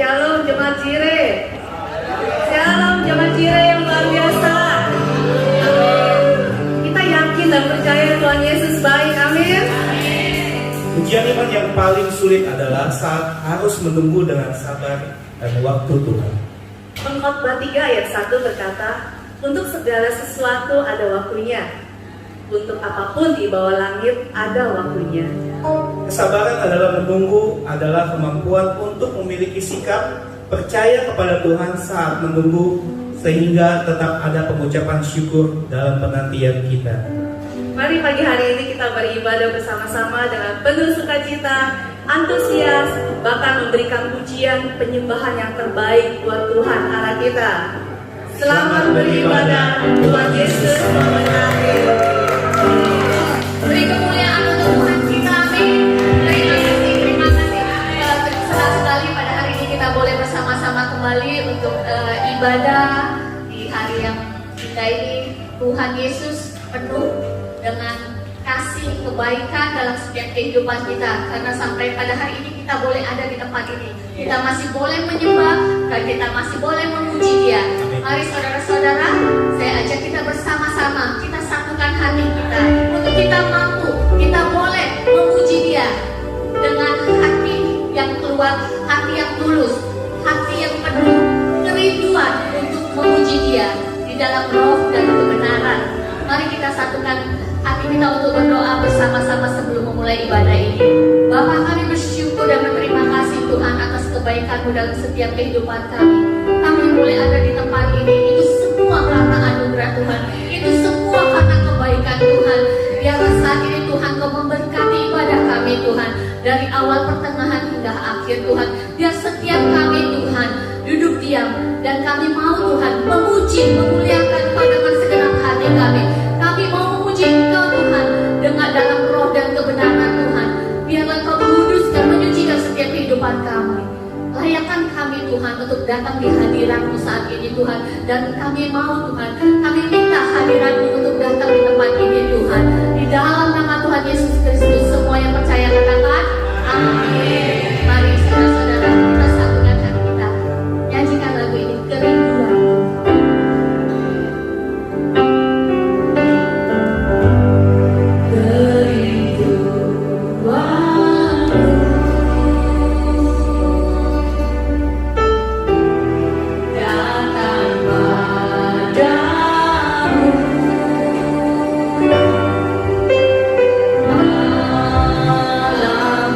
Shalom Jemaat Jire. Shalom Jemaat Jire yang luar biasa. Kita yakin dan percaya Tuhan Yesus baik. Amin. Ujian iman yang paling sulit adalah saat harus menunggu dengan sabar dan waktu Tuhan. Pengkhotbah 3 ayat 1 berkata, untuk segala sesuatu ada waktunya. Untuk apapun di bawah langit ada waktunya. Kesabaran adalah menunggu, adalah kemampuan untuk memiliki sikap percaya kepada Tuhan saat menunggu, sehingga tetap ada pengucapan syukur dalam penantian kita. Mari pagi hari ini kita beribadah bersama-sama dengan penuh sukacita, antusias, bahkan memberikan pujian penyembahan yang terbaik buat Tuhan Allah kita. Selamat beribadah, Tuhan Yesus memberkati. Beri kemuliaan untuk Tuhan kita, amin. Terima kasih. Senang sekali pada hari ini kita boleh bersama-sama kembali untuk ibadah di hari yang indah ini. Tuhan Yesus penuh dengan kasih kebaikan dalam setiap kehidupan kita. Karena sampai pada hari ini kita boleh ada di tempat ini. Kita masih boleh menyembah dan kita masih boleh memuji Dia. Mari saudara-saudara, saya ajak kita bersama-sama, kita satukan hati kita untuk kita mampu, kita boleh memuji Dia dengan hati yang keluar, hati yang tulus, hati yang penuh kerinduan untuk memuji Dia di dalam roh dan kebenaran. Mari kita satukan hati kita untuk berdoa bersama-sama sebelum memulai ibadah ini. Bapa, kami bersyukur dan berterima kasih Tuhan atas kebaikan-Mu dalam setiap kehidupan kami. Kami boleh ada di tempat ini, itu semua karena anugerah Tuhan, itu semua karena kebaikan Tuhan. Biarlah saat ini Tuhan Kau memberkati ibadah kami Tuhan, dari awal pertengahan hingga akhir Tuhan. Biar setiap kami Tuhan duduk diam dan kami mau Tuhan memuji, memuliakan Kau dengan segenap hati kami. Kami mau memuji Engkau Tuhan dengan dalam roh dan kebenaran Tuhan. Biarlah Kau menguduskan, menyucikan setiap kehidupan kami. Layakkan kami Tuhan untuk datang di hadirat-Mu saat ini Tuhan. Dan kami mau Tuhan, kami minta hadirat-Mu untuk datang di tempat ini Tuhan. Di dalam nama Tuhan Yesus Kristus, semua yang percaya katakan amin. Mari saudara-saudara, kita satukan hati kita, nyanyikan lagu ini, Kerinduan. Malam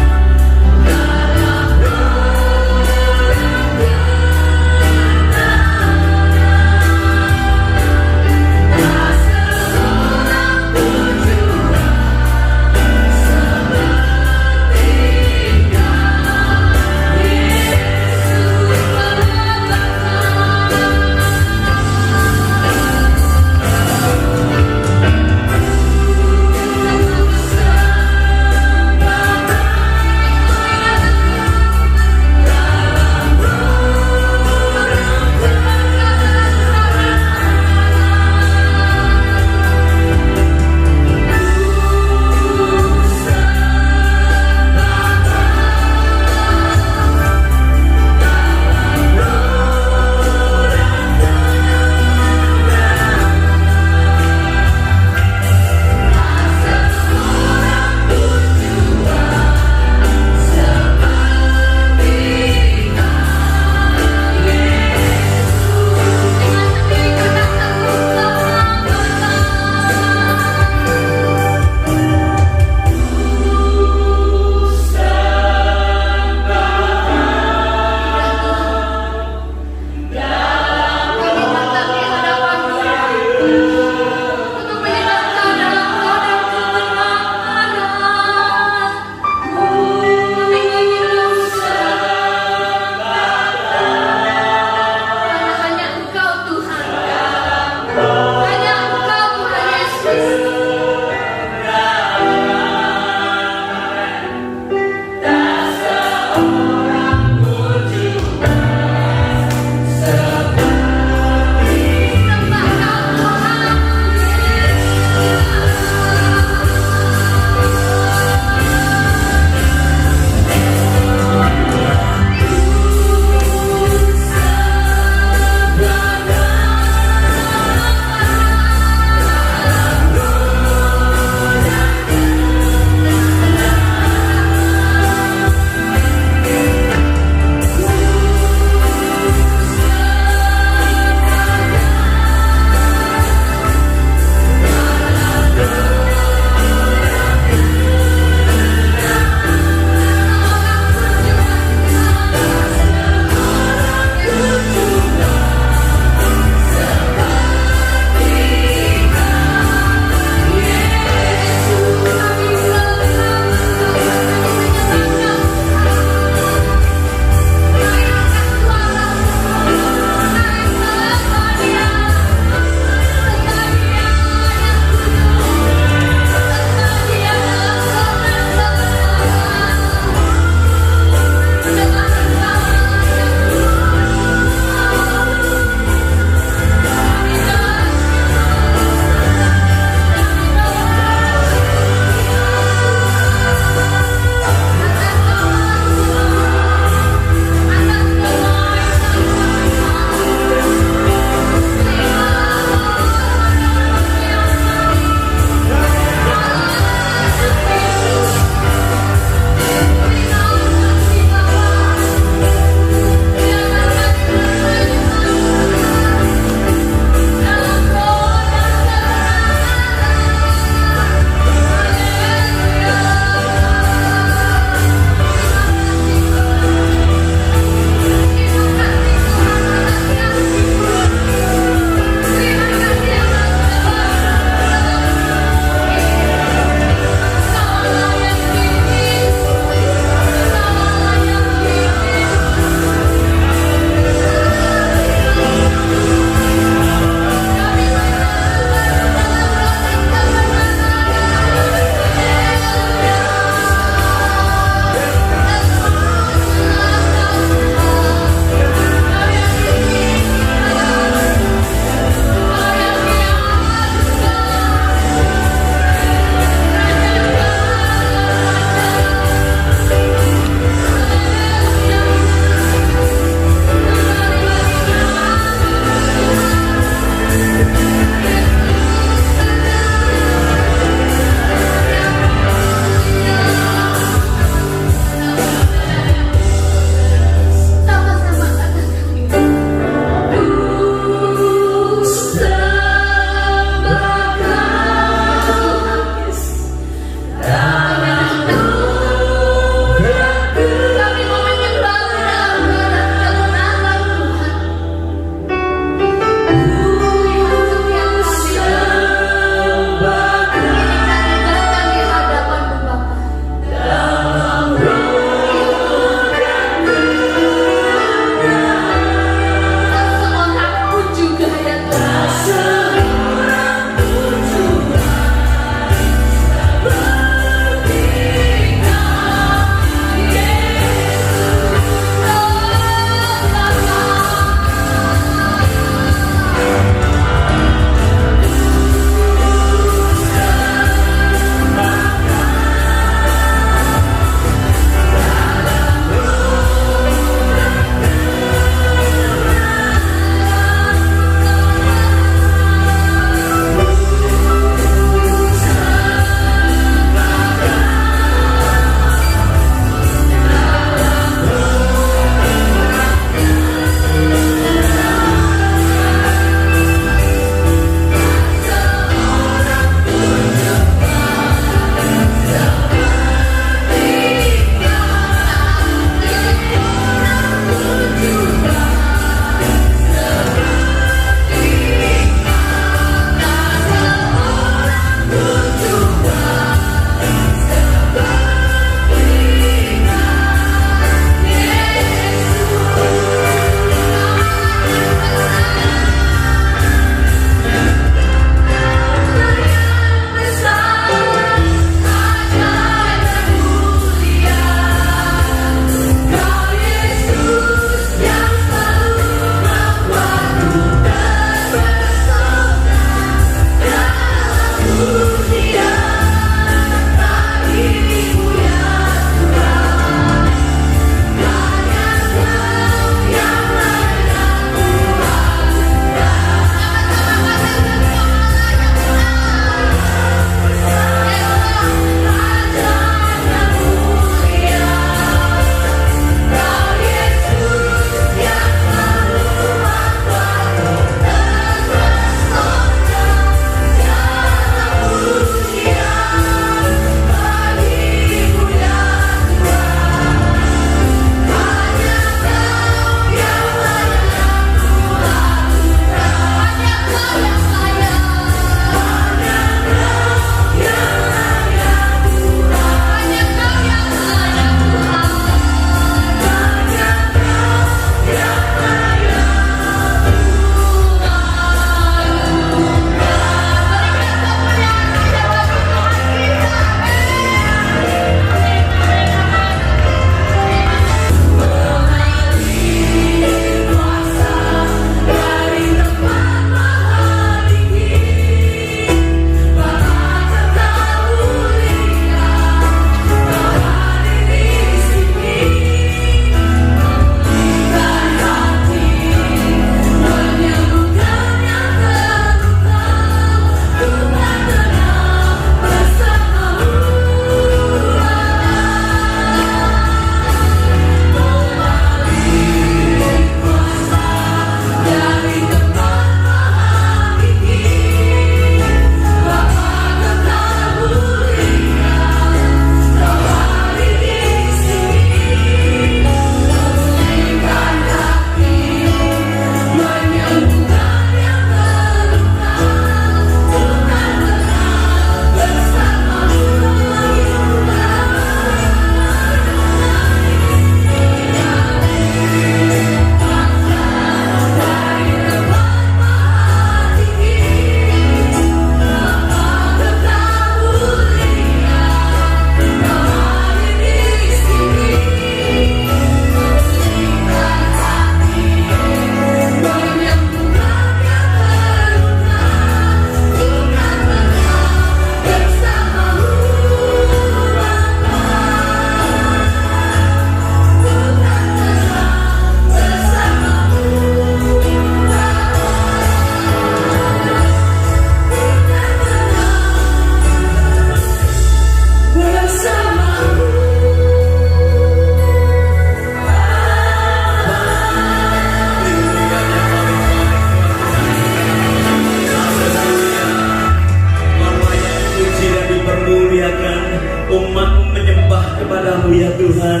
kepadamu ya Tuhan.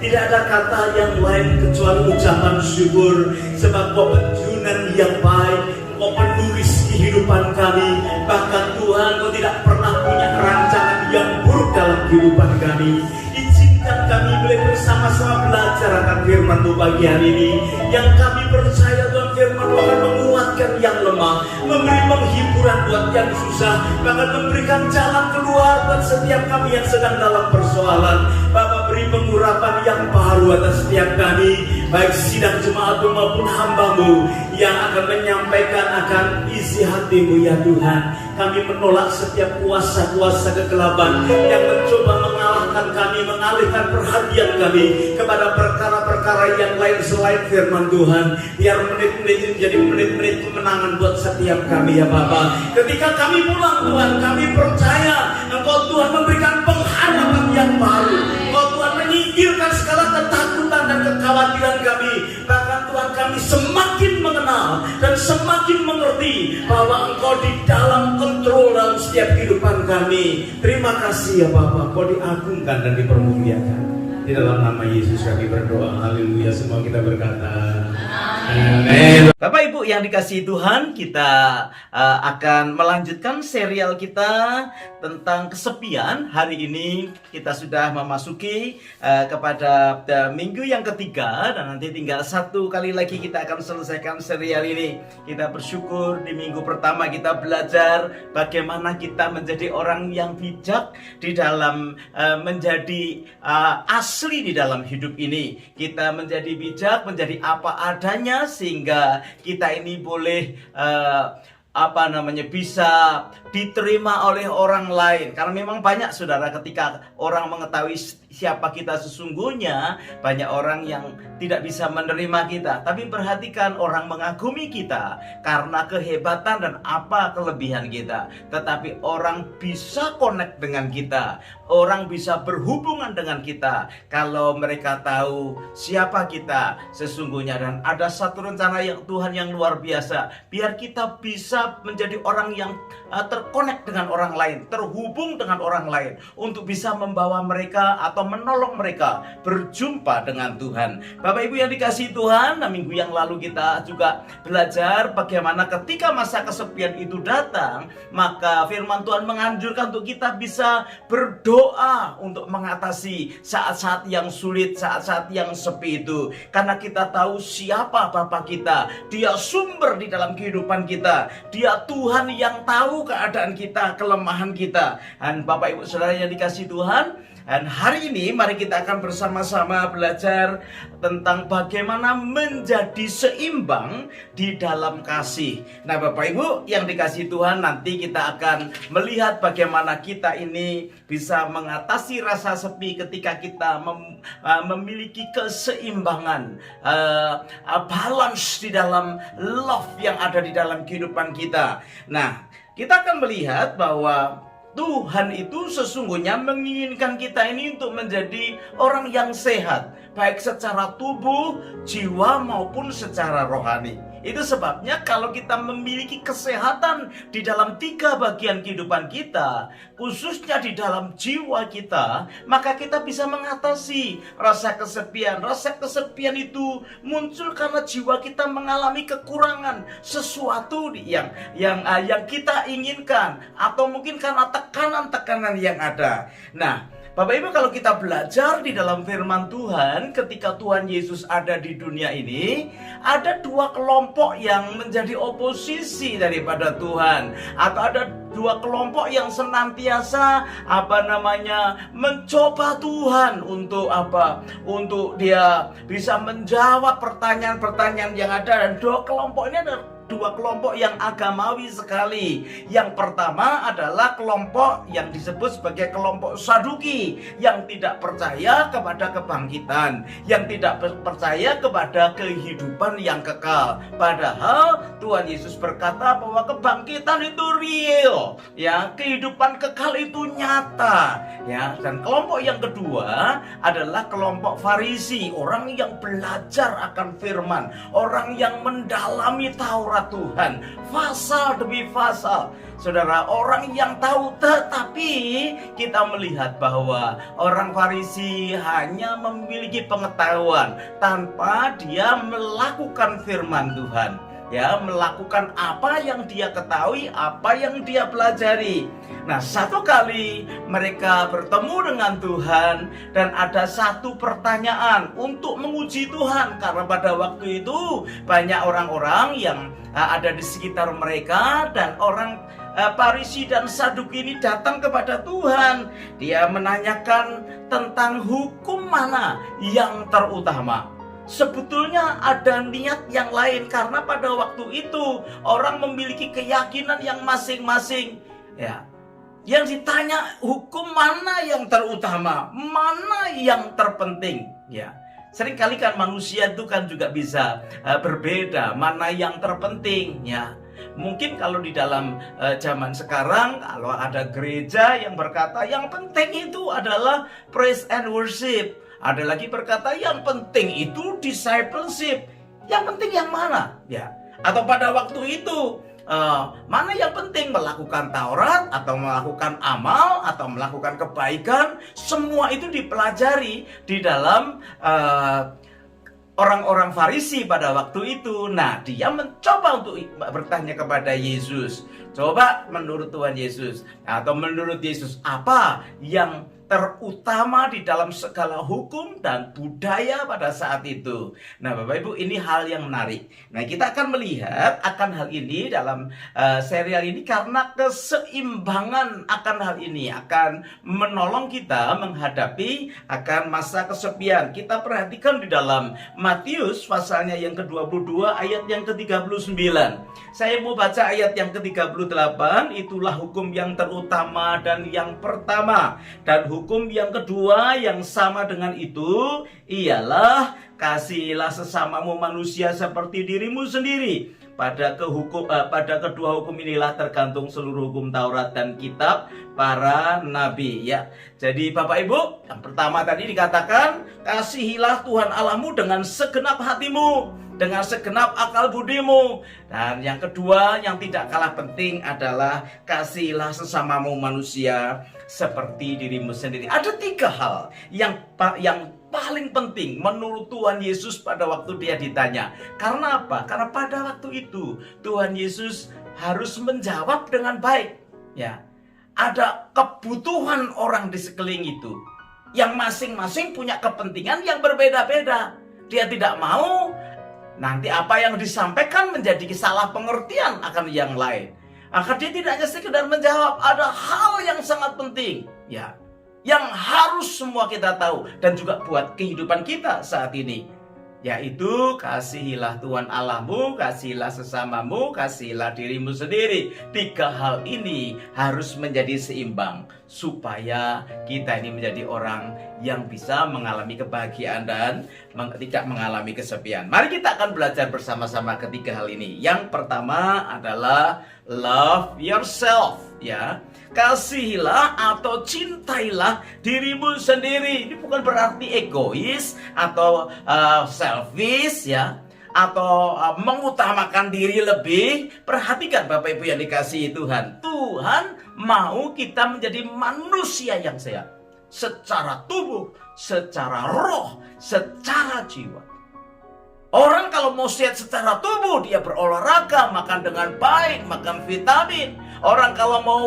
Tidak ada kata yang lain kecuali ucapan syukur, sebab Kau penjunan yang baik, Kau penulis kehidupan kami. Bahkan Tuhan, Kau tidak pernah punya rancangan yang buruk dalam kehidupan kami. Izinkan kami boleh bersama-sama belajar akan firman-Mu pagi hari ini. Yang kami percaya Tuhan, firman-Mu akan menguatkan yang lemah, memberi penghiburan buat yang susah, bahkan memberikan jalan keluar buat setiap kami yang sedang dalam persoalan. Bapa, beri pengurapan yang baru atas setiap kami, baik sidang jemaat maupun hamba-Mu yang akan menyampaikan akan isi hati-Mu ya Tuhan. Kami menolak setiap kuasa-kuasa kegelapan yang mencoba mengalahkan kami, mengalihkan perhatian kami kepada perkara-perkara yang lain selain firman Tuhan. Biar menit-menit ini menjadi menit-menit kemenangan buat setiap kami ya Bapa. Ketika kami pulang Tuhan, kami percaya Engkau Tuhan memberikan pengharapan yang baru. Engkau Tuhan menyingkirkan segala ketakutan dan kekhawatiran kami. Bahkan Tuhan, kami semakin mengenal dan semakin mengerti bahwa Engkau di dalam kontrol dalam setiap kehidupan kami. Terima kasih ya Bapa, Kau diagungkan dan dipermuliakan. Di dalam nama Yesus kami berdoa. Haleluya. Semua kita berkata amin. Bapak Ibu yang dikasihi Tuhan, kita akan melanjutkan serial kita tentang kesepian. Hari ini kita sudah memasuki kepada minggu yang ketiga, dan nanti tinggal satu kali lagi kita akan selesaikan serial ini. Kita bersyukur di minggu pertama kita belajar bagaimana kita menjadi orang yang bijak di dalam menjadi asli di dalam hidup ini. Kita menjadi bijak, menjadi apa adanya, sehingga kita ini boleh bisa diterima oleh orang lain. Karena memang banyak saudara, ketika orang mengetahui siapa kita sesungguhnya, banyak orang yang tidak bisa menerima kita. Tapi perhatikan, orang mengagumi kita karena kehebatan dan apa kelebihan kita. Tetapi orang bisa connect dengan kita, orang bisa berhubungan dengan kita kalau mereka tahu siapa kita sesungguhnya. Dan ada satu rencana yang Tuhan yang luar biasa, biar kita bisa menjadi orang yang terkonek dengan orang lain, terhubung dengan orang lain, untuk bisa membawa mereka atau menolong mereka berjumpa dengan Tuhan. Bapak Ibu yang dikasihi Tuhan, minggu yang lalu kita juga belajar bagaimana ketika masa kesepian itu datang, maka firman Tuhan menganjurkan untuk kita bisa berdoa untuk mengatasi saat-saat yang sulit, saat-saat yang sepi itu. Karena kita tahu siapa Bapa kita, Dia sumber di dalam kehidupan kita, Dia Tuhan yang tahu keadaan kita, kelemahan kita. Dan Bapak Ibu Saudara yang dikasihi Tuhan, dan hari ini mari kita akan bersama-sama belajar tentang bagaimana menjadi seimbang di dalam kasih. Nah Bapak Ibu yang dikasihi Tuhan, nanti kita akan melihat bagaimana kita ini bisa mengatasi rasa sepi ketika kita memiliki keseimbangan, balance di dalam love yang ada di dalam kehidupan kita. Nah, kita akan melihat bahwa Tuhan itu sesungguhnya menginginkan kita ini untuk menjadi orang yang sehat, baik secara tubuh, jiwa maupun secara rohani. Itu sebabnya kalau kita memiliki kesehatan di dalam 3 bagian kehidupan kita, khususnya di dalam jiwa kita, maka kita bisa mengatasi rasa kesepian. Rasa kesepian itu muncul karena jiwa kita mengalami kekurangan sesuatu yang kita inginkan, atau mungkin karena tekanan-tekanan yang ada. Nah, Bapak Ibu, kalau kita belajar di dalam firman Tuhan, ketika Tuhan Yesus ada di dunia ini, ada 2 kelompok yang menjadi oposisi daripada Tuhan, atau ada 2 kelompok yang senantiasa mencoba Tuhan untuk untuk Dia bisa menjawab pertanyaan-pertanyaan yang ada. Dan 2 kelompok ini adalah 2 kelompok yang agamawi sekali. Yang pertama adalah kelompok yang disebut sebagai kelompok Saduki, yang tidak percaya kepada kebangkitan, yang tidak percaya kepada kehidupan yang kekal. Padahal Tuhan Yesus berkata bahwa kebangkitan itu real, ya, kehidupan kekal itu nyata, ya. Dan kelompok yang kedua adalah kelompok Farisi, orang yang belajar akan firman, orang yang mendalami Taurat, perkara Tuhan, pasal demi pasal. Saudara, orang yang tahu, tetapi kita melihat bahwa orang Farisi hanya memiliki pengetahuan tanpa dia melakukan firman Tuhan. Ya, melakukan apa yang dia ketahui, apa yang dia pelajari. Nah, satu kali mereka bertemu dengan Tuhan dan ada satu pertanyaan untuk menguji Tuhan, karena pada waktu itu banyak orang-orang yang ada di sekitar mereka, dan orang Farisi dan Saduki ini datang kepada Tuhan. Dia menanyakan tentang hukum mana yang terutama. Sebetulnya ada niat yang lain, karena pada waktu itu orang memiliki keyakinan yang masing-masing. Ya, yang ditanya hukum mana yang terutama, mana yang terpenting. Ya, seringkali kan manusia itu kan juga bisa berbeda mana yang terpenting. Ya, mungkin kalau di dalam zaman sekarang, kalau ada gereja yang berkata yang penting itu adalah praise and worship. Ada lagi berkata yang penting itu discipleship. Yang penting yang mana? Ya. Atau pada waktu itu mana yang penting, melakukan Taurat atau melakukan amal atau melakukan kebaikan? Semua itu dipelajari di dalam orang-orang Farisi pada waktu itu. Nah, dia mencoba untuk bertanya kepada Yesus. Coba menurut Tuhan Yesus atau menurut Yesus, apa yang terutama di dalam segala hukum dan budaya pada saat itu? Nah, Bapak Ibu, ini hal yang menarik. Nah, kita akan melihat akan hal ini dalam serial ini, karena keseimbangan akan hal ini akan menolong kita menghadapi akan masa kesepian. Kita perhatikan di dalam Matius pasalnya yang ke-22 ayat yang ke-39. Saya mau baca ayat yang ke-38. Itulah hukum yang terutama dan yang pertama, dan hukum yang kedua yang sama dengan itu ialah kasihilah sesamamu manusia seperti dirimu sendiri. Pada kedua hukum inilah tergantung seluruh hukum Taurat dan kitab para nabi. Ya, jadi Bapak Ibu, yang pertama tadi dikatakan kasihilah Tuhan Allahmu dengan segenap hatimu, dengan segenap akal budimu. Dan yang kedua yang tidak kalah penting adalah kasihilah sesamamu manusia seperti dirimu sendiri. Ada tiga hal yang paling penting menurut Tuhan Yesus pada waktu dia ditanya. Karena apa? Karena pada waktu itu Tuhan Yesus harus menjawab dengan baik. Ya, ada kebutuhan orang di sekeliling itu yang masing-masing punya kepentingan yang berbeda-beda. Dia tidak mau nanti apa yang disampaikan menjadi salah pengertian akan yang lain. Maka dia tidak hanya sekedar menjawab, ada hal yang sangat penting, ya, yang harus semua kita tahu dan juga buat kehidupan kita saat ini, yaitu kasihilah Tuhan Allahmu, kasihilah sesamamu, kasihilah dirimu sendiri. Tiga hal ini harus menjadi seimbang supaya kita ini menjadi orang yang bisa mengalami kebahagiaan dan tidak mengalami kesepian. Mari kita akan belajar bersama-sama ketiga hal ini. Yang pertama adalah love yourself, ya. Kasihilah atau cintailah dirimu sendiri. Ini bukan berarti egois atau selfish, ya, atau mengutamakan diri lebih. Perhatikan Bapak Ibu yang dikasihi Tuhan. Tuhan mau kita menjadi manusia yang sehat, secara tubuh, secara roh, secara jiwa. Orang kalau mau sehat secara tubuh, dia berolahraga, makan dengan baik, makan vitamin. Orang kalau mau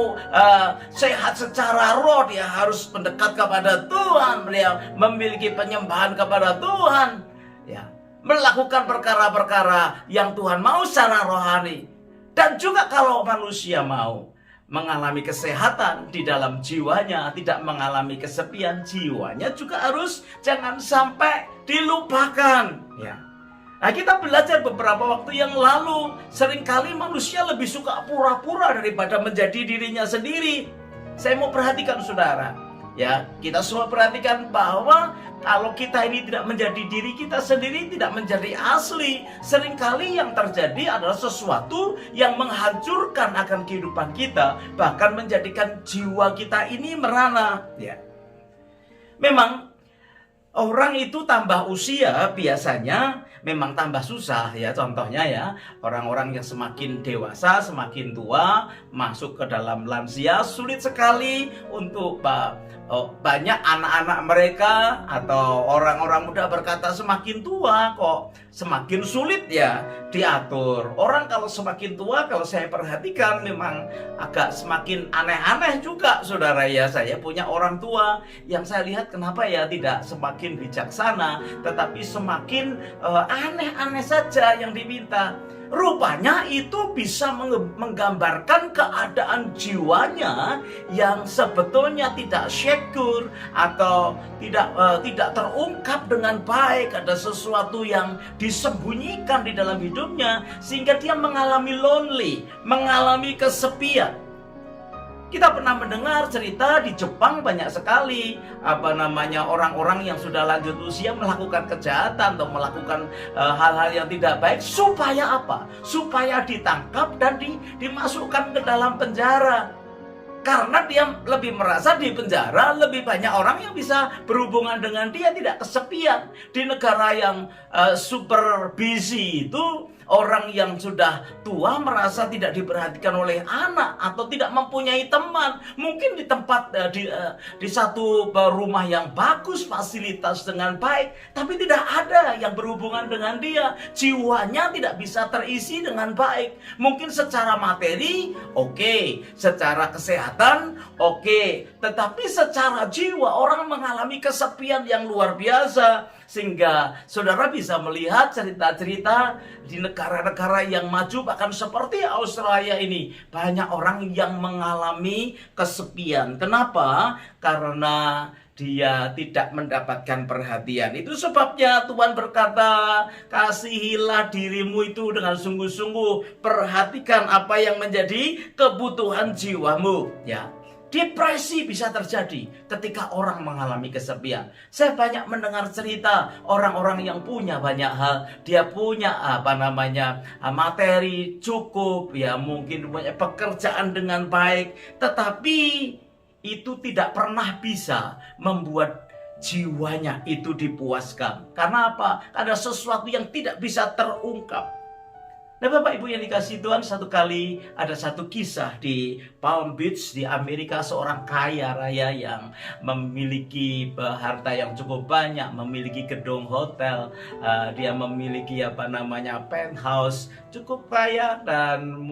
sehat secara roh, dia harus mendekat kepada Tuhan, dia memiliki penyembahan kepada Tuhan, ya, melakukan perkara-perkara yang Tuhan mau secara rohani. Dan juga kalau manusia mau mengalami kesehatan di dalam jiwanya, tidak mengalami kesepian, jiwanya juga harus jangan sampai dilupakan, ya. Nah, kita belajar beberapa waktu yang lalu, seringkali manusia lebih suka pura-pura daripada menjadi dirinya sendiri. Saya mau perhatikan saudara, ya, kita semua perhatikan bahwa kalau kita ini tidak menjadi diri kita sendiri, tidak menjadi asli, seringkali yang terjadi adalah sesuatu yang menghancurkan akan kehidupan kita, bahkan menjadikan jiwa kita ini merana, ya. Memang Orang itu tambah usia biasanya memang tambah susah ya. Contohnya ya, orang-orang yang semakin dewasa, semakin tua, masuk ke dalam lansia, sulit sekali untuk banyak anak-anak mereka atau orang-orang muda berkata semakin tua kok semakin sulit ya diatur. Orang kalau semakin tua, kalau saya perhatikan memang agak semakin aneh-aneh juga, saudara ya. Saya punya orang tua yang saya lihat kenapa ya tidak semakin bijaksana, tetapi semakin aneh-aneh saja yang diminta. Rupanya itu bisa menggambarkan keadaan jiwanya yang sebetulnya tidak syukur atau tidak terungkap dengan baik. Ada sesuatu yang disembunyikan di dalam hidupnya sehingga dia mengalami lonely, mengalami kesepian. Kita pernah mendengar cerita di Jepang banyak sekali orang-orang yang sudah lanjut usia melakukan kejahatan atau melakukan hal-hal yang tidak baik supaya apa? Supaya ditangkap dan dimasukkan ke dalam penjara. Karena dia lebih merasa di penjara lebih banyak orang yang bisa berhubungan dengan dia, tidak kesepian. Di negara yang super busy itu, orang yang sudah tua merasa tidak diperhatikan oleh anak atau tidak mempunyai teman. Mungkin di tempat di satu rumah yang bagus, fasilitas dengan baik, tapi tidak ada yang berhubungan dengan dia. Jiwanya tidak bisa terisi dengan baik. Mungkin secara materi oke, secara kesehatan oke, tetapi secara jiwa orang mengalami kesepian yang luar biasa. Sehingga saudara bisa melihat cerita-cerita di negara-negara yang maju, bahkan seperti Australia ini, banyak orang yang mengalami kesepian. Kenapa? Karena dia tidak mendapatkan perhatian. Itu sebabnya Tuhan berkata, kasihilah dirimu itu dengan sungguh-sungguh, perhatikan apa yang menjadi kebutuhan jiwamu. Ya. Depresi bisa terjadi ketika orang mengalami kesepian. Saya banyak mendengar cerita orang-orang yang punya banyak hal, dia punya materi cukup, ya mungkin punya pekerjaan dengan baik, tetapi itu tidak pernah bisa membuat jiwanya itu dipuaskan. Karena apa? Ada sesuatu yang tidak bisa terungkap. Nah Bapak Ibu yang dikasihi Tuhan, satu kali ada satu kisah di Palm Beach di Amerika, seorang kaya raya yang memiliki harta yang cukup banyak, memiliki gedung hotel, dia memiliki penthouse, cukup kaya, dan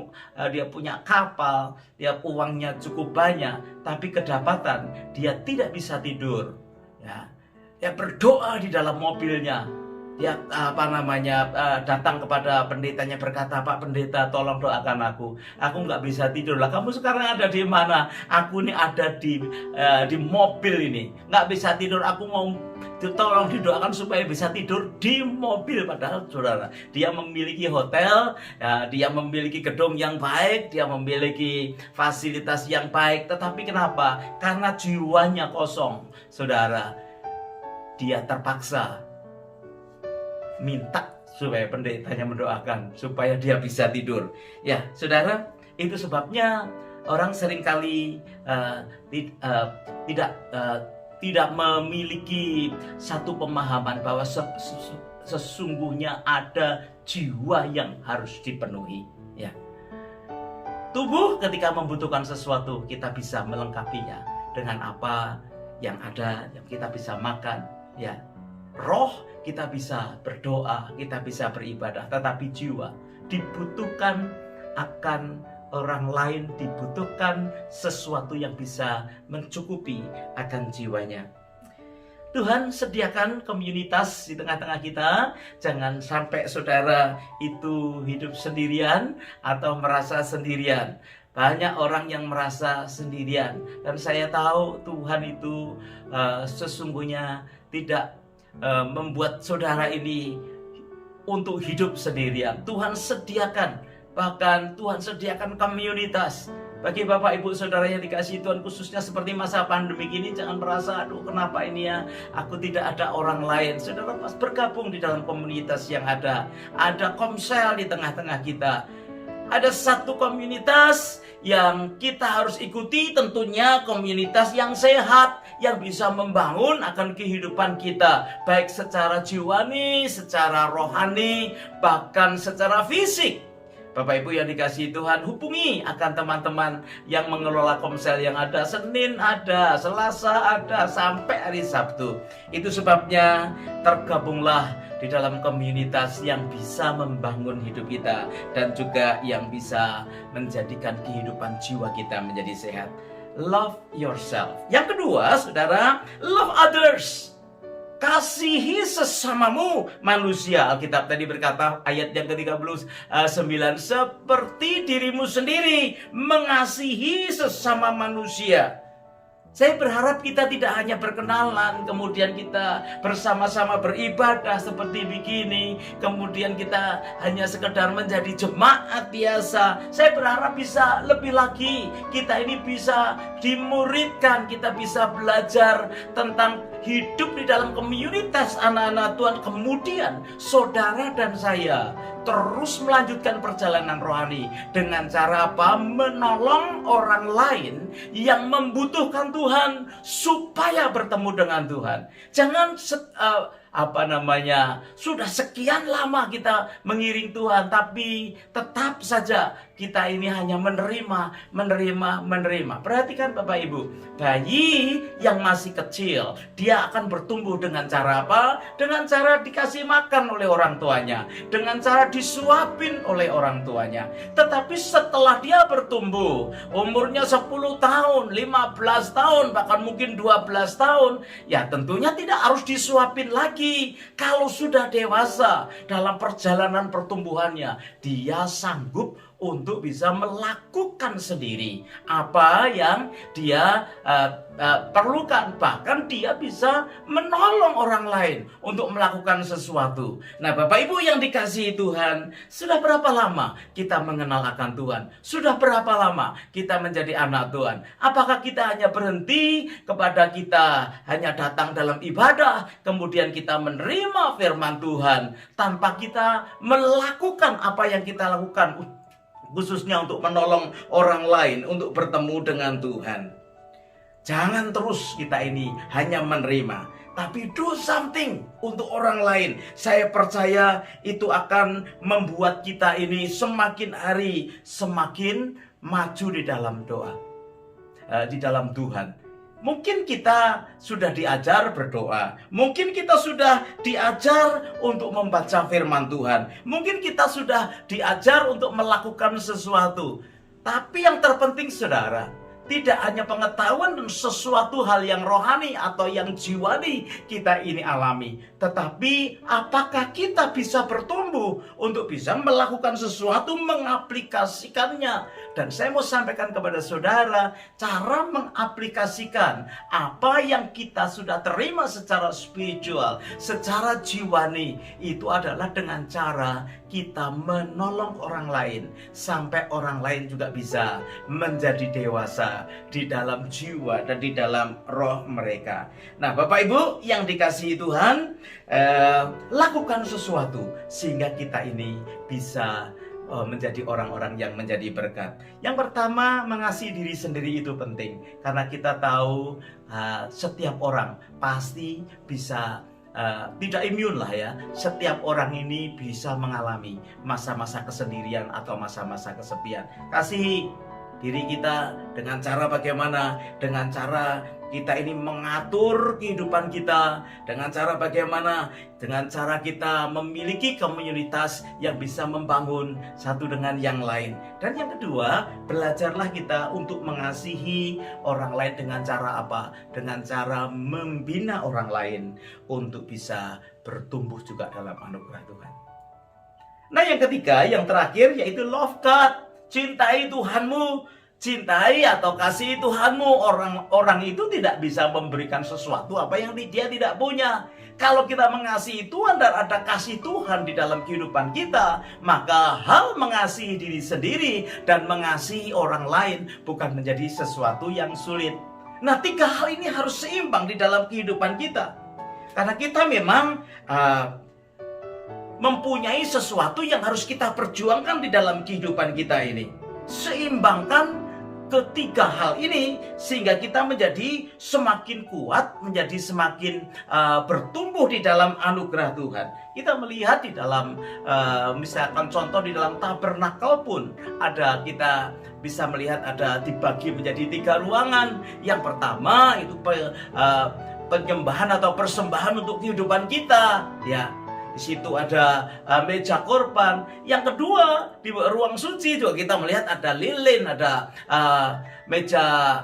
dia punya kapal, dia uangnya cukup banyak, tapi kedapatan dia tidak bisa tidur. Ya, dia berdoa di dalam mobilnya. Dia datang kepada pendetanya, berkata, Pak Pendeta, tolong doakan aku nggak bisa tidur. Lah kamu sekarang ada di mana? Aku ini ada di mobil ini, nggak bisa tidur. Aku mau tolong didoakan supaya bisa tidur di mobil. Padahal saudara, dia memiliki hotel, ya, dia memiliki gedung yang baik, dia memiliki fasilitas yang baik, tetapi kenapa? Karena jiwanya kosong, saudara, dia terpaksa minta supaya pendetanya mendoakan supaya dia bisa tidur. Ya, saudara, itu sebabnya orang seringkali tidak memiliki satu pemahaman bahwa sesungguhnya ada jiwa yang harus dipenuhi. Ya, tubuh ketika membutuhkan sesuatu, kita bisa melengkapinya dengan apa yang ada, yang kita bisa makan. Ya, roh kita bisa berdoa, kita bisa beribadah, tetapi jiwa dibutuhkan akan orang lain, dibutuhkan sesuatu yang bisa mencukupi akan jiwanya. Tuhan sediakan komunitas di tengah-tengah kita. Jangan sampai saudara itu hidup sendirian atau merasa sendirian. Banyak orang yang merasa sendirian, dan saya tahu Tuhan itu sesungguhnya tidak membuat saudara ini untuk hidup sendirian. Tuhan sediakan, bahkan Tuhan sediakan komunitas bagi Bapak Ibu Saudara yang dikasihi Tuhan, khususnya seperti masa pandemi ini. Jangan merasa, aduh kenapa ini ya, aku tidak ada orang lain. Saudara pas bergabung di dalam komunitas yang ada komsel di tengah-tengah kita. ada satu komunitas yang kita harus ikuti, tentunya komunitas yang sehat, yang bisa membangun akan kehidupan kita, baik secara jiwani, secara rohani, bahkan secara fisik. Bapak Ibu yang dikasihi Tuhan, hubungi akan teman-teman yang mengelola komsel yang ada. Senin ada, Selasa ada, sampai hari Sabtu. Itu sebabnya tergabunglah di dalam komunitas yang bisa membangun hidup kita dan juga yang bisa menjadikan kehidupan jiwa kita menjadi sehat. Love yourself. Yang kedua, saudara, love others. Kasihi sesamamu manusia. Alkitab tadi berkata, ayat yang ke-39, seperti dirimu sendiri, mengasihi sesama manusia. Saya berharap kita tidak hanya berkenalan, kemudian kita bersama-sama beribadah seperti begini, kemudian kita hanya sekedar menjadi jemaat biasa. Saya berharap bisa lebih lagi, kita ini bisa dimuridkan, kita bisa belajar tentang hidup di dalam komunitas anak-anak Tuhan. Kemudian saudara dan saya terus melanjutkan perjalanan rohani dengan cara apa? Menolong orang lain yang membutuhkan Tuhan supaya bertemu dengan Tuhan. Jangan sudah sekian lama kita mengiring Tuhan, tapi tetap saja kita ini hanya menerima. Perhatikan Bapak Ibu, bayi yang masih kecil, dia akan bertumbuh dengan cara apa? Dengan cara dikasih makan oleh orang tuanya, dengan cara disuapin oleh orang tuanya. Tetapi setelah dia bertumbuh, umurnya 10 tahun, 15 tahun, bahkan mungkin 12 tahun, ya tentunya tidak harus disuapin lagi. Kalau sudah dewasa dalam perjalanan pertumbuhannya, dia sanggup untuk bisa melakukan sendiri apa yang dia perlukan. Bahkan dia bisa menolong orang lain untuk melakukan sesuatu. Nah, Bapak Ibu yang dikasihi Tuhan, sudah berapa lama kita mengenal akan Tuhan? Sudah berapa lama kita menjadi anak Tuhan? Apakah kita hanya berhenti kepada kita hanya datang dalam ibadah, kemudian kita menerima firman Tuhan tanpa kita melakukan apa yang kita lakukan, khususnya untuk menolong orang lain untuk bertemu dengan Tuhan? Jangan terus kita ini hanya menerima, tapi do something untuk orang lain. Saya percaya itu akan membuat kita ini semakin hari semakin maju di dalam doa, di dalam Tuhan. Mungkin kita sudah diajar berdoa. Mungkin kita sudah diajar untuk membaca firman Tuhan. Mungkin kita sudah diajar untuk melakukan sesuatu. Tapi yang terpenting, saudara, tidak hanya pengetahuan dan sesuatu hal yang rohani atau yang jiwani kita ini alami, tetapi apakah kita bisa bertumbuh untuk bisa melakukan sesuatu, mengaplikasikannya. Dan saya mau sampaikan kepada saudara, cara mengaplikasikan apa yang kita sudah terima secara spiritual, secara jiwani, itu adalah dengan cara kita menolong orang lain, sampai orang lain juga bisa menjadi dewasa di dalam jiwa dan di dalam roh mereka. Nah, Bapak Ibu yang dikasihi Tuhan, lakukan sesuatu sehingga kita ini bisa menjadi orang-orang yang menjadi berkat. Yang pertama, mengasihi diri sendiri itu penting, karena kita tahu setiap orang pasti bisa tidak imun lah ya. Setiap orang ini bisa mengalami masa-masa kesendirian atau masa-masa kesepian. Kasihi diri kita dengan cara bagaimana? Dengan cara kita ini mengatur kehidupan kita, dengan cara bagaimana? Dengan cara kita memiliki komunitas yang bisa membangun satu dengan yang lain. Dan yang kedua, belajarlah kita untuk mengasihi orang lain dengan cara apa? Dengan cara membina orang lain untuk bisa bertumbuh juga dalam anugerah Tuhan. Nah, yang ketiga, yang terakhir, yaitu love God. Cintai Tuhanmu. Cintai atau kasih Tuhanmu. Orang itu tidak bisa memberikan sesuatu apa yang dia tidak punya. Kalau kita mengasihi Tuhan dan ada kasih Tuhan di dalam kehidupan kita, maka hal mengasihi diri sendiri dan mengasihi orang lain bukan menjadi sesuatu yang sulit. Nah, tiga hal ini harus seimbang di dalam kehidupan kita. Karena kita memang mempunyai sesuatu yang harus kita perjuangkan di dalam kehidupan kita ini. Seimbangkan ketiga hal ini sehingga kita menjadi semakin kuat, menjadi semakin bertumbuh di dalam anugerah Tuhan. Kita melihat di dalam misalkan contoh di dalam tabernakel pun ada, kita bisa melihat ada dibagi menjadi 3 ruangan. Yang pertama itu penyembahan atau persembahan untuk kehidupan kita, ya. Di situ ada meja korban. Yang kedua, di ruang suci juga kita melihat ada lilin, ada meja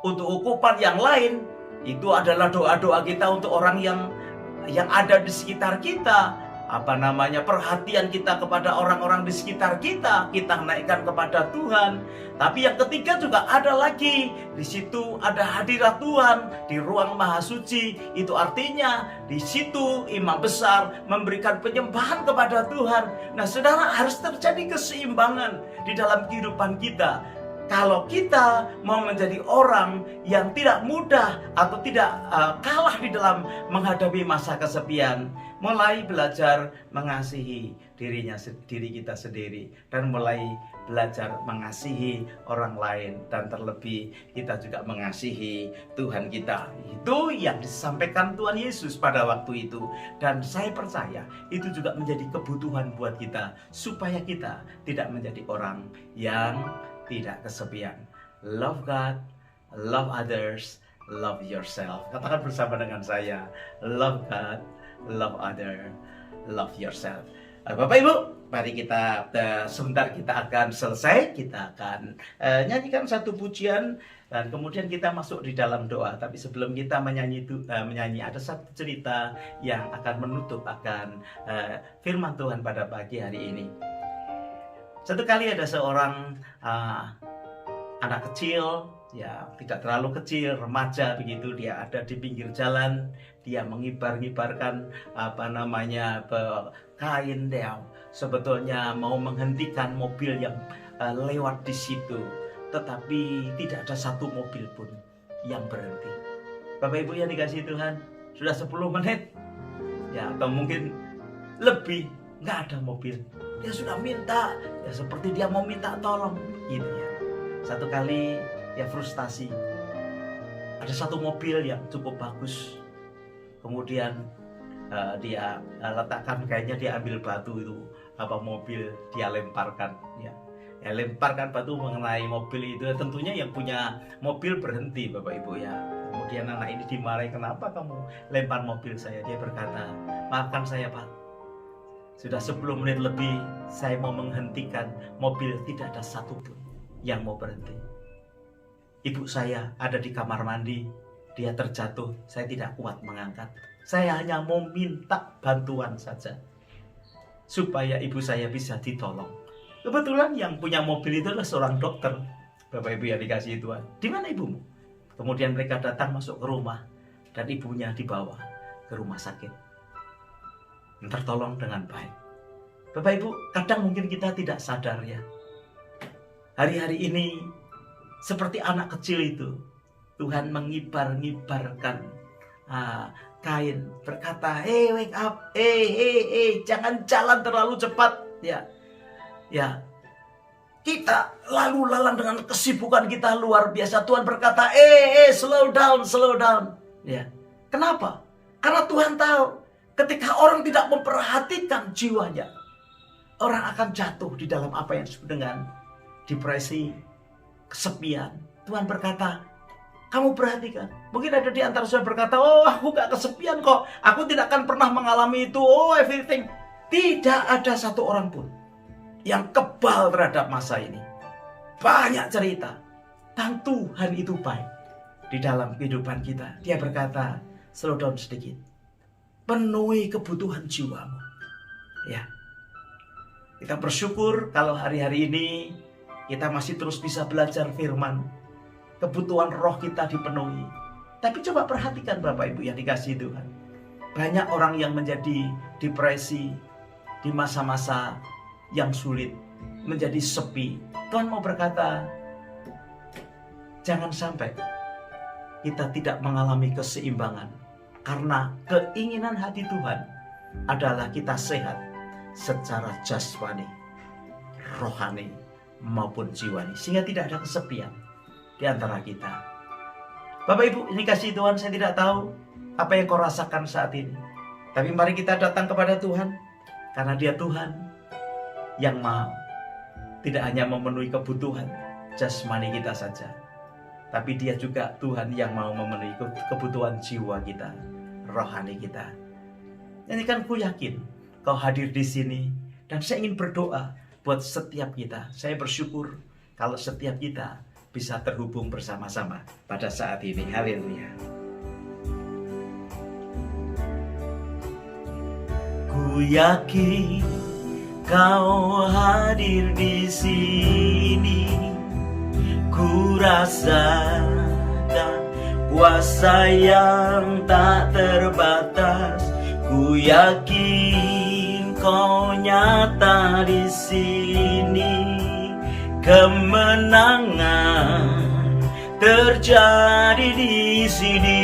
untuk ukupan yang lain. Itu adalah doa-doa kita untuk orang yang ada di sekitar kita. Perhatian kita kepada orang-orang di sekitar kita naikkan kepada Tuhan. Tapi yang ketiga juga ada lagi, di situ ada hadirat Tuhan di ruang maha suci. Itu artinya di situ imam besar memberikan penyembahan kepada Tuhan. Nah, saudara, harus terjadi keseimbangan di dalam kehidupan kita. Kalau kita mau menjadi orang yang tidak mudah atau tidak kalah di dalam menghadapi masa kesepian, mulai belajar mengasihi diri kita sendiri dan mulai belajar mengasihi orang lain, dan terlebih kita juga mengasihi Tuhan kita. Itu yang disampaikan Tuhan Yesus pada waktu itu, dan saya percaya itu juga menjadi kebutuhan buat kita supaya kita tidak menjadi orang yang tidak kesepian. Love God, love others, love yourself. Katakan bersama dengan saya, love God, love others, love yourself. Bapak Ibu, mari kita sebentar kita akan selesai. Kita akan nyanyikan satu pujian dan kemudian kita masuk di dalam doa. Tapi sebelum kita menyanyi ada satu cerita yang akan menutup akan firman Tuhan pada pagi hari ini. Satu kali ada seorang anak kecil, ya tidak terlalu kecil, remaja begitu, dia ada di pinggir jalan, dia mengibar-ngibarkan kain dia sebetulnya mau menghentikan mobil yang lewat di situ, tetapi tidak ada satu mobil pun yang berhenti. Bapak Ibu yang dikasihi Tuhan, sudah 10 menit ya atau mungkin lebih, nggak ada mobil. Dia sudah minta, ya seperti dia mau minta tolong gitu ya. Satu kali dia frustasi, ada satu mobil yang cukup bagus, kemudian dia letakkan, kayaknya dia ambil batu itu mobil, dia lemparkan ya. Lemparkan batu mengenai mobil itu, tentunya yang punya mobil berhenti, Bapak Ibu ya. Kemudian anak ini dimarahi, kenapa kamu lempar mobil saya? Dia berkata, maafkan saya Pak, sudah 10 menit lebih saya mau menghentikan mobil, tidak ada satupun yang mau berhenti. Ibu saya ada di kamar mandi, dia terjatuh, saya tidak kuat mengangkat. Saya hanya mau minta bantuan saja supaya ibu saya bisa ditolong. Kebetulan yang punya mobil itu adalah seorang dokter. Bapak Ibu yang dikasihi Tuhan, di mana ibumu? Kemudian mereka datang masuk ke rumah dan ibunya dibawa ke rumah sakit, tertolong dengan baik. Bapak Ibu, kadang mungkin kita tidak sadar ya, hari-hari ini seperti anak kecil itu, Tuhan mengibar-ngibarkan kain, berkata, hey wake up, hey, jangan jalan terlalu cepat ya. Kita lalu lalang dengan kesibukan kita luar biasa. Tuhan berkata, slow down ya. Kenapa? Karena Tuhan tahu ketika orang tidak memperhatikan jiwanya, orang akan jatuh di dalam apa yang disebut dengan depresi, kesepian. Tuhan berkata, kamu perhatikan. Mungkin ada di antara saudara berkata, oh aku gak kesepian kok, aku tidak akan pernah mengalami itu, everything. Tidak ada satu orang pun yang kebal terhadap masa ini. Banyak cerita, dan Tuhan itu baik di dalam kehidupan kita. Dia berkata, slow down sedikit, penuhi kebutuhan jiwamu. Ya, kita bersyukur kalau hari-hari ini kita masih terus bisa belajar firman. Kebutuhan roh kita dipenuhi. Tapi coba perhatikan Bapak Ibu yang dikasihi Tuhan, banyak orang yang menjadi depresi di masa-masa yang sulit, menjadi sepi. Tuhan mau berkata, jangan sampai kita tidak mengalami keseimbangan. Karena keinginan hati Tuhan adalah kita sehat, secara jasmani, rohani, maupun jiwani, sehingga tidak ada kesepian di antara kita. Bapak Ibu, ini kasih Tuhan, saya tidak tahu apa yang kau rasakan saat ini. Tapi mari kita datang kepada Tuhan, karena Dia Tuhan yang mau tidak hanya memenuhi kebutuhan jasmani kita saja, tapi Dia juga Tuhan yang mau memenuhi kebutuhan jiwa kita, rohani kita. Ini kan ku yakin kau hadir di sini, dan saya ingin berdoa buat setiap kita. Saya bersyukur kalau setiap kita bisa terhubung bersama-sama pada saat ini. Haleluya. Ku yakin kau hadir di sini. Ku rasakan kuasa yang tak terbatas. Ku yakin kau nyata di sini. Kemenangan terjadi di sini.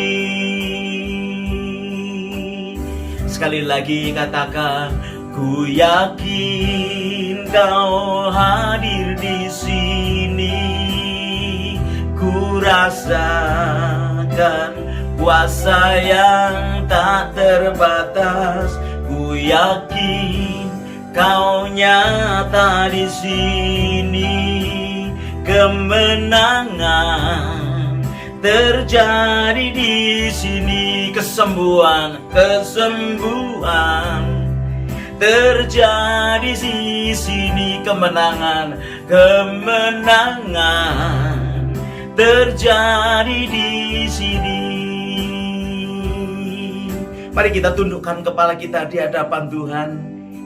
Sekali lagi katakan, ku yakin kau hadir di sini. Ku rasakan kuasa yang tak terbatas. Ku yakin kau nyata di sini. Kemenangan terjadi di sini. Kesembuhan terjadi di sini. Kemenangan terjadi di sini. Mari kita tundukkan kepala kita di hadapan Tuhan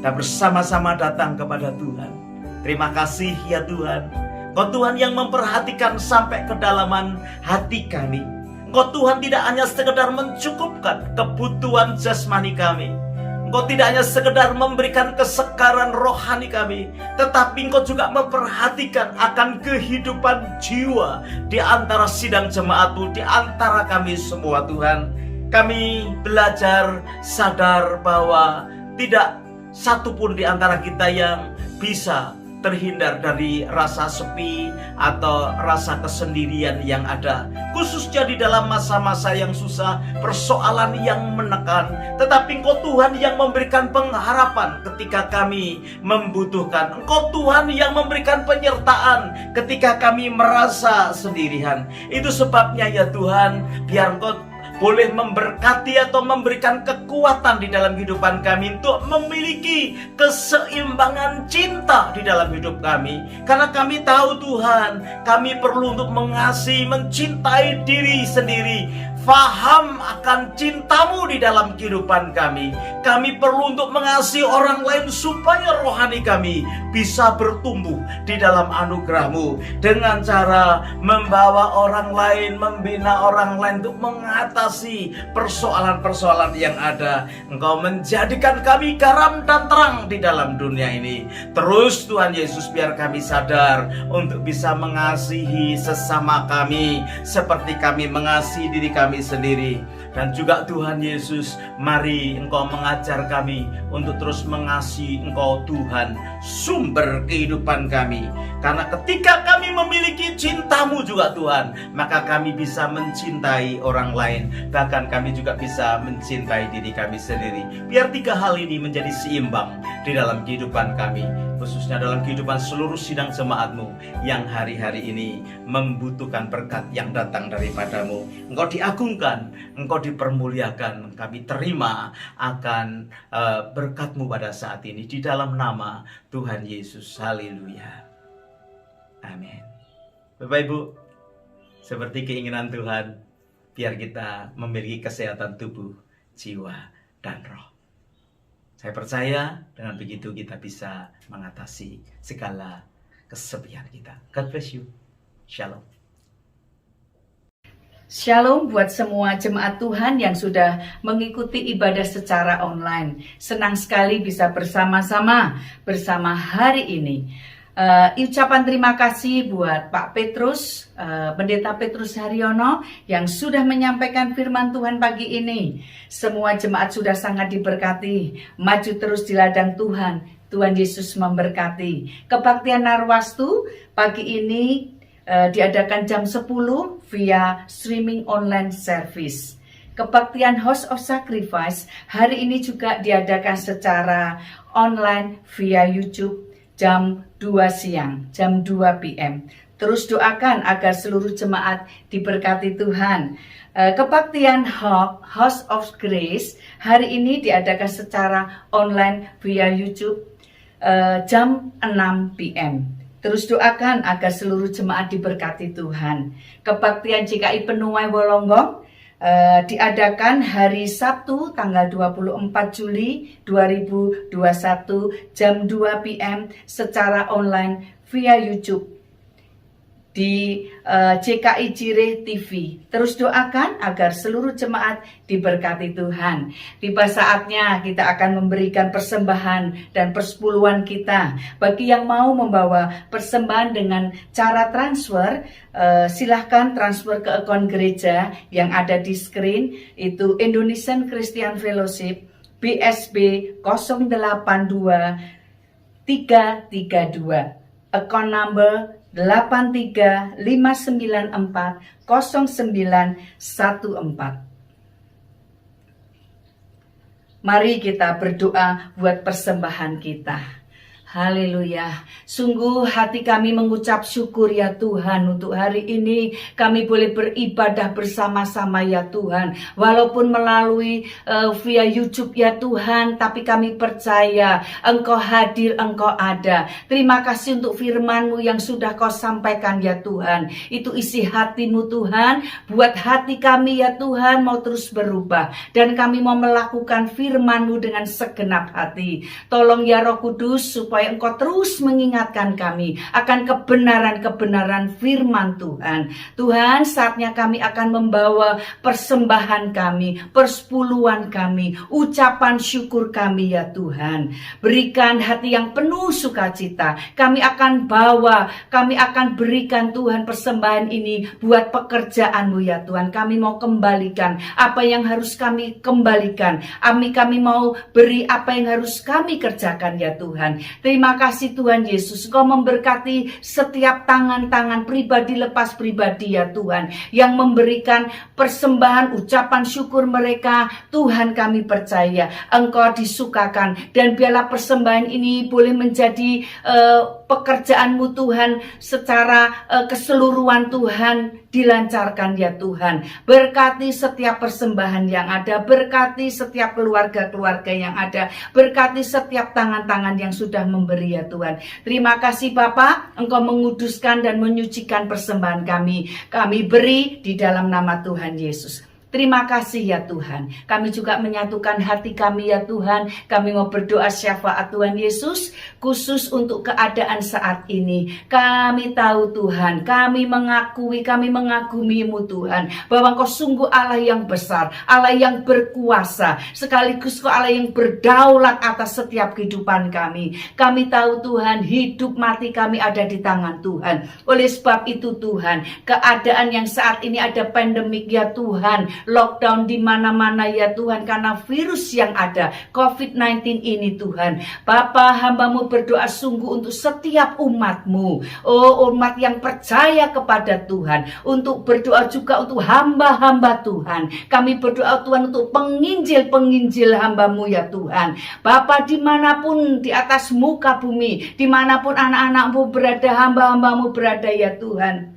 dan bersama-sama datang kepada Tuhan. Terima kasih ya Tuhan. Engkau Tuhan yang memperhatikan sampai kedalaman hati kami. Engkau Tuhan tidak hanya sekedar mencukupkan kebutuhan jasmani kami. Engkau tidak hanya sekedar memberikan kesekaran rohani kami, tetapi Engkau juga memperhatikan akan kehidupan jiwa di antara sidang jemaat-Mu, di antara kami semua Tuhan. Kami belajar sadar bahwa tidak satupun di antara kita yang bisa terhindar dari rasa sepi atau rasa kesendirian yang ada, khususnya di dalam masa-masa yang susah, persoalan yang menekan. Tetapi Engkau Tuhan yang memberikan pengharapan ketika kami membutuhkan. Engkau Tuhan yang memberikan penyertaan ketika kami merasa sendirian. Itu sebabnya ya Tuhan, biar Engkau boleh memberkati atau memberikan kekuatan di dalam kehidupan kami untuk memiliki keseimbangan cinta di dalam hidup kami. Karena kami tahu Tuhan, kami perlu untuk mengasihi, mencintai diri sendiri, faham akan cinta-Mu di dalam kehidupan kami. Kami perlu untuk mengasihi orang lain supaya rohani kami bisa bertumbuh di dalam anugerah-Mu dengan cara membawa orang lain, membina orang lain untuk mengatasi persoalan-persoalan yang ada. Engkau menjadikan kami garam dan terang di dalam dunia ini. Terus Tuhan Yesus, biar kami sadar untuk bisa mengasihi sesama kami seperti kami mengasihi diri kami sendiri. Dan juga Tuhan Yesus, mari Engkau mengajar kami untuk terus mengasihi Engkau Tuhan, sumber kehidupan kami. Karena ketika kami memiliki cinta-Mu juga Tuhan, maka kami bisa mencintai orang lain. Bahkan kami juga bisa mencintai diri kami sendiri. Biar tiga hal ini menjadi seimbang di dalam kehidupan kami, khususnya dalam kehidupan seluruh sidang jemaat-Mu yang hari-hari ini membutuhkan berkat yang datang daripada-Mu. Engkau diagungkan, Engkau dipermuliakan. Kami terima akan berkat-Mu pada saat ini di dalam nama Tuhan Yesus. Haleluya. Amin. Bapak Ibu, seperti keinginan Tuhan, biar kita memiliki kesehatan tubuh, jiwa, dan roh. Saya percaya dengan begitu kita bisa mengatasi segala kesepian kita. God bless you. Shalom. Shalom buat semua jemaat Tuhan yang sudah mengikuti ibadah secara online. Senang sekali bisa bersama-sama hari ini. Ucapan terima kasih buat Pak Petrus, Pendeta Petrus Haryono yang sudah menyampaikan firman Tuhan pagi ini. Semua jemaat sudah sangat diberkati. Maju terus di ladang Tuhan. Tuhan Yesus memberkati. Kebaktian Narwastu pagi ini diadakan jam 10 via streaming online service. Kebaktian House of Sacrifice hari ini juga diadakan secara online via YouTube jam 2 siang, jam 2 PM. Terus doakan agar seluruh jemaat diberkati Tuhan. Kebaktian House of Grace hari ini diadakan secara online via YouTube jam 6 PM. Terus doakan agar seluruh jemaat diberkati Tuhan. Kebaktian GKI Penuai Wolonggong diadakan hari Sabtu tanggal 24 Juli 2021 jam 2 PM secara online via YouTube di CKI Cireh TV. Terus doakan agar seluruh jemaat diberkati Tuhan. Tiba saatnya kita akan memberikan persembahan dan persepuluhan kita. Bagi yang mau membawa persembahan dengan cara transfer, silahkan transfer ke akun gereja yang ada di screen, itu Indonesian Christian Fellowship BSB 082332, account number 8359400914. Mari kita berdoa buat persembahan kita. Haleluya. Sungguh hati kami mengucap syukur ya Tuhan, untuk hari ini kami boleh beribadah bersama-sama ya Tuhan. Walaupun melalui via YouTube ya Tuhan, tapi kami percaya Engkau hadir, Engkau ada. Terima kasih untuk firman-Mu yang sudah Kau sampaikan ya Tuhan. Itu isi hati-Mu Tuhan, buat hati kami ya Tuhan mau terus berubah. Dan kami mau melakukan firman-Mu dengan segenap hati. Tolong ya Roh Kudus supaya Engkau terus mengingatkan kami akan kebenaran-kebenaran firman Tuhan. Tuhan, saatnya kami akan membawa persembahan kami, persepuluhan kami, ucapan syukur kami ya Tuhan. Berikan hati yang penuh sukacita. Kami akan bawa, kami akan berikan Tuhan persembahan ini buat pekerjaan-Mu ya Tuhan. Kami mau kembalikan apa yang harus kami kembalikan. Kami mau beri apa yang harus kami kerjakan ya Tuhan. Terima kasih Tuhan Yesus, Engkau memberkati setiap tangan-tangan pribadi lepas pribadi ya Tuhan, yang memberikan persembahan ucapan syukur mereka. Tuhan, kami percaya Engkau disukakan, dan biarlah persembahan ini boleh menjadi pekerjaan-Mu Tuhan secara keseluruhan. Tuhan, dilancarkan ya Tuhan. Berkati setiap persembahan yang ada, berkati setiap keluarga-keluarga yang ada, berkati setiap tangan-tangan yang sudah memberi ya Tuhan. Terima kasih Bapa, Engkau menguduskan dan menyucikan persembahan kami. Kami beri di dalam nama Tuhan Yesus. Terima kasih ya Tuhan. Kami juga menyatukan hati kami ya Tuhan. Kami mau berdoa syafaat Tuhan Yesus khusus untuk keadaan saat ini. Kami tahu Tuhan, kami mengagumi-Mu Tuhan, bahwa Engkau sungguh Allah yang besar, Allah yang berkuasa, sekaligus Engkau Allah yang berdaulat atas setiap kehidupan kami. Kami tahu Tuhan, hidup mati kami ada di tangan Tuhan. Oleh sebab itu Tuhan, keadaan yang saat ini ada pandemik ya Tuhan, lockdown di mana-mana ya Tuhan, karena virus yang ada COVID-19 ini Tuhan. Bapa, hamba-Mu berdoa sungguh untuk setiap umat-Mu, umat yang percaya kepada Tuhan, untuk berdoa juga untuk hamba-hamba Tuhan. Kami berdoa Tuhan untuk penginjil-penginjil hamba-Mu ya Tuhan. Bapa, dimanapun di atas muka bumi, dimanapun anak-anak-Mu berada, hamba-hamba-Mu berada ya Tuhan,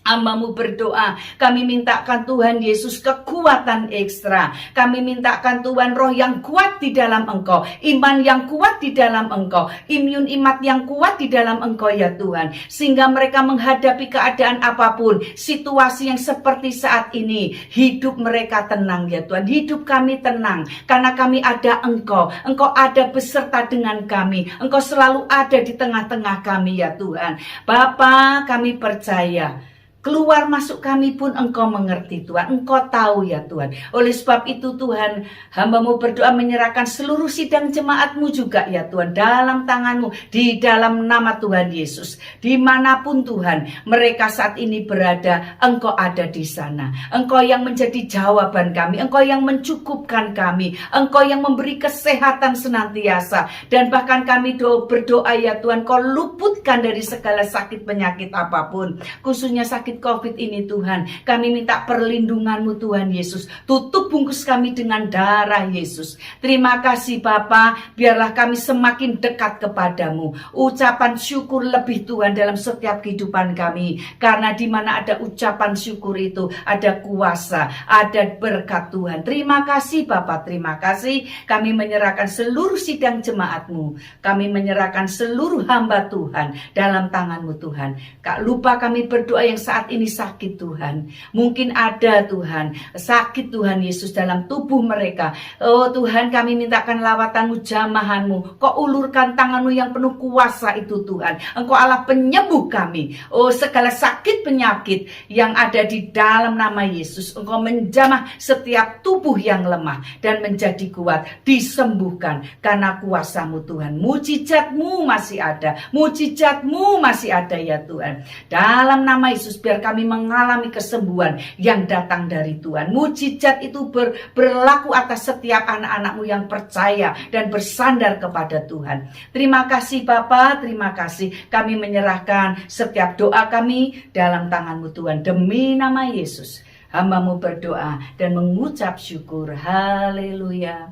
hamba-Mu berdoa, kami mintakan Tuhan Yesus kekuatan ekstra. Kami mintakan Tuhan roh yang kuat di dalam Engkau, iman yang kuat di dalam Engkau, imun imat yang kuat di dalam Engkau ya Tuhan, sehingga mereka menghadapi keadaan apapun, situasi yang seperti saat ini, hidup mereka tenang ya Tuhan. Hidup kami tenang karena kami ada Engkau. Engkau ada beserta dengan kami. Engkau selalu ada di tengah-tengah kami ya Tuhan. Bapa, kami percaya keluar masuk kami pun Engkau mengerti Tuhan, Engkau tahu ya Tuhan. Oleh sebab itu Tuhan, hamba-Mu berdoa menyerahkan seluruh sidang jemaat-Mu juga ya Tuhan, dalam tangan-Mu, di dalam nama Tuhan Yesus. Dimanapun Tuhan mereka saat ini berada, Engkau ada di sana. Engkau yang menjadi jawaban kami, Engkau yang mencukupkan kami, Engkau yang memberi kesehatan senantiasa. Dan bahkan kami berdoa ya Tuhan, Kau luputkan dari segala sakit penyakit apapun, khususnya sakit COVID ini Tuhan. Kami minta perlindungan-Mu Tuhan Yesus. Tutup bungkus kami dengan darah Yesus. Terima kasih Bapa, biarlah kami semakin dekat kepadamu. Ucapan syukur lebih Tuhan dalam setiap kehidupan kami. Karena di mana ada ucapan syukur itu ada kuasa, ada berkat Tuhan. Terima kasih Bapa, terima kasih. Kami menyerahkan seluruh sidang jemaat-Mu. Kami menyerahkan seluruh hamba Tuhan dalam tangan-Mu Tuhan. Kak lupa kami berdoa yang saat ini sakit Tuhan. Mungkin ada Tuhan sakit Tuhan Yesus dalam tubuh mereka. Oh Tuhan, kami mintakan lawatan-Mu, jamahan-Mu. Kau ulurkan tangan-Mu yang penuh kuasa itu Tuhan. Engkau Allah penyembuh kami. Oh segala sakit penyakit yang ada di dalam nama Yesus, Engkau menjamah setiap tubuh yang lemah dan menjadi kuat, disembuhkan karena kuasa-Mu Tuhan. Mujizat-Mu masih ada, mujizat-Mu masih ada ya Tuhan. Dalam nama Yesus biar kami mengalami kesembuhan yang datang dari Tuhan. Mujizat itu berlaku atas setiap anak-anak-Mu yang percaya dan bersandar kepada Tuhan. Terima kasih Bapa, terima kasih. Kami menyerahkan setiap doa kami dalam tangan-Mu Tuhan. Demi nama Yesus, hamba-Mu berdoa dan mengucap syukur. Haleluya.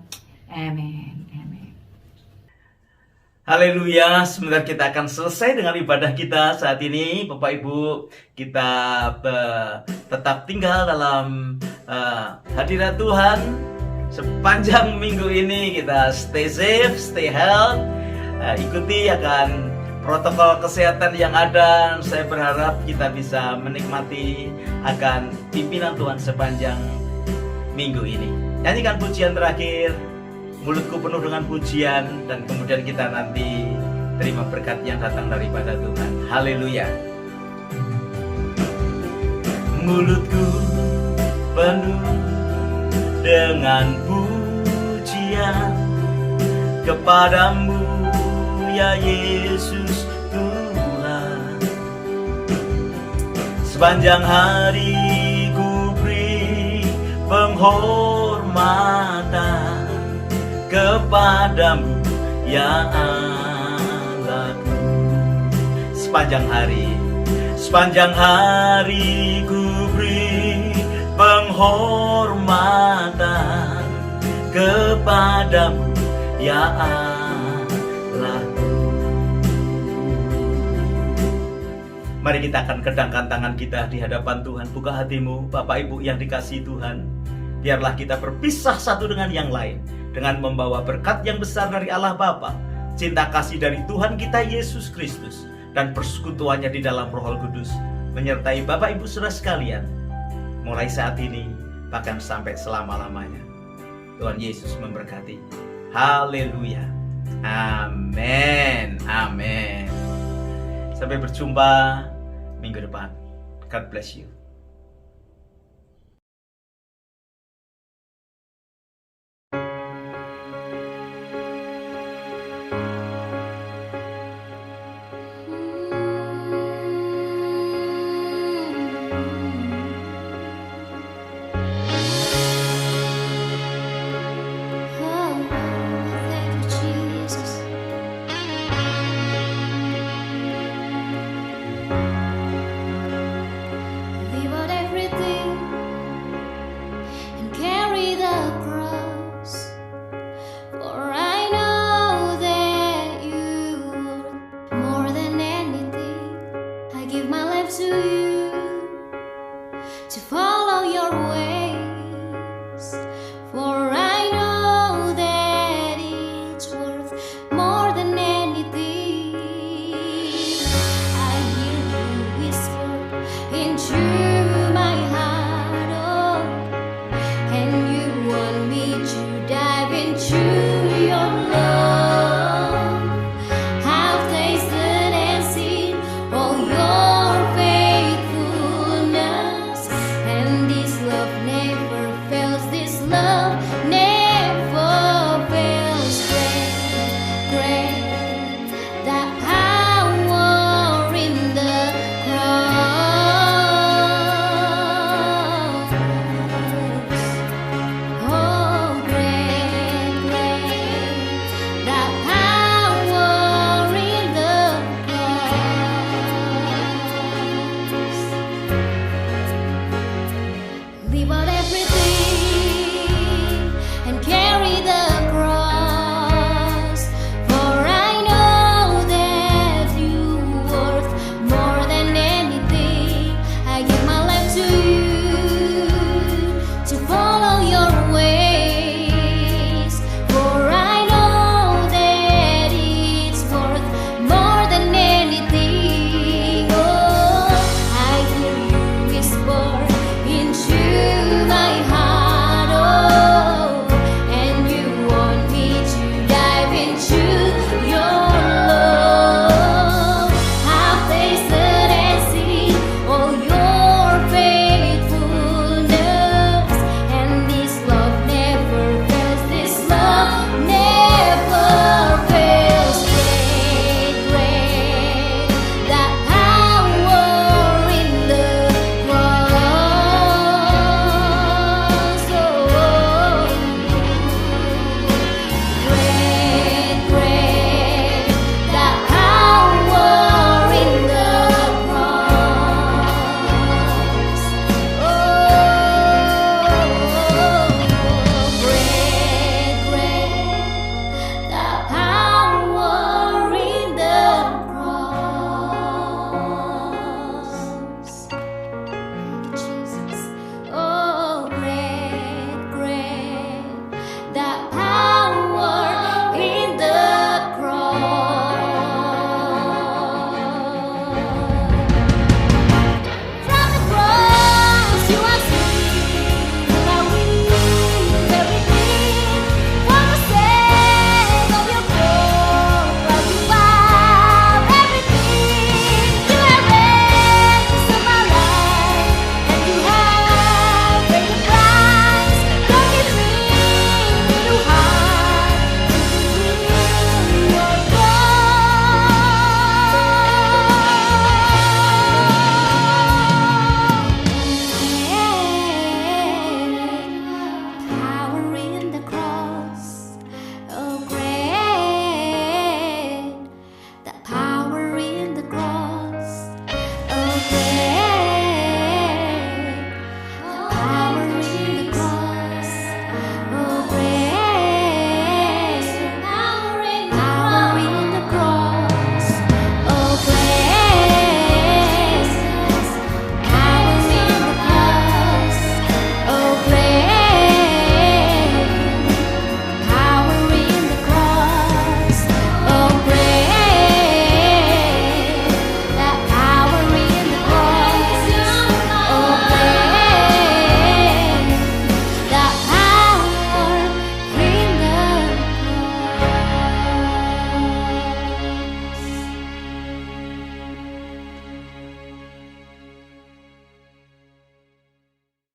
Amin. Haleluya, sebentar kita akan selesai dengan ibadah kita saat ini. Bapak Ibu, kita tetap tinggal dalam hadirat Tuhan. Sepanjang minggu ini kita stay safe, stay health, ikuti akan protokol kesehatan yang ada. Saya berharap kita bisa menikmati akan pimpinan Tuhan sepanjang minggu ini. Nyanyikan pujian terakhir, mulutku penuh dengan pujian, dan kemudian kita nanti terima berkat yang datang daripada Tuhan. Haleluya. Mulutku penuh dengan pujian kepadamu ya Yesus Tuhan. Sepanjang hari ku beri penghormatan kepadamu ya Allahku. Sepanjang hari ku beri penghormatan kepadamu ya Allahku. Mari kita akan kedangkan tangan kita di hadapan Tuhan. Buka hatimu, Bapak Ibu yang dikasihi Tuhan. Biarlah kita berpisah satu dengan yang lain dengan membawa berkat yang besar dari Allah Bapa, cinta kasih dari Tuhan kita Yesus Kristus, dan persekutuannya di dalam Roh Kudus menyertai Bapak Ibu Saudara sekalian mulai saat ini bahkan sampai selama-lamanya. Tuhan Yesus memberkati. Haleluya. Amin. Amin. Sampai berjumpa minggu depan. God bless you.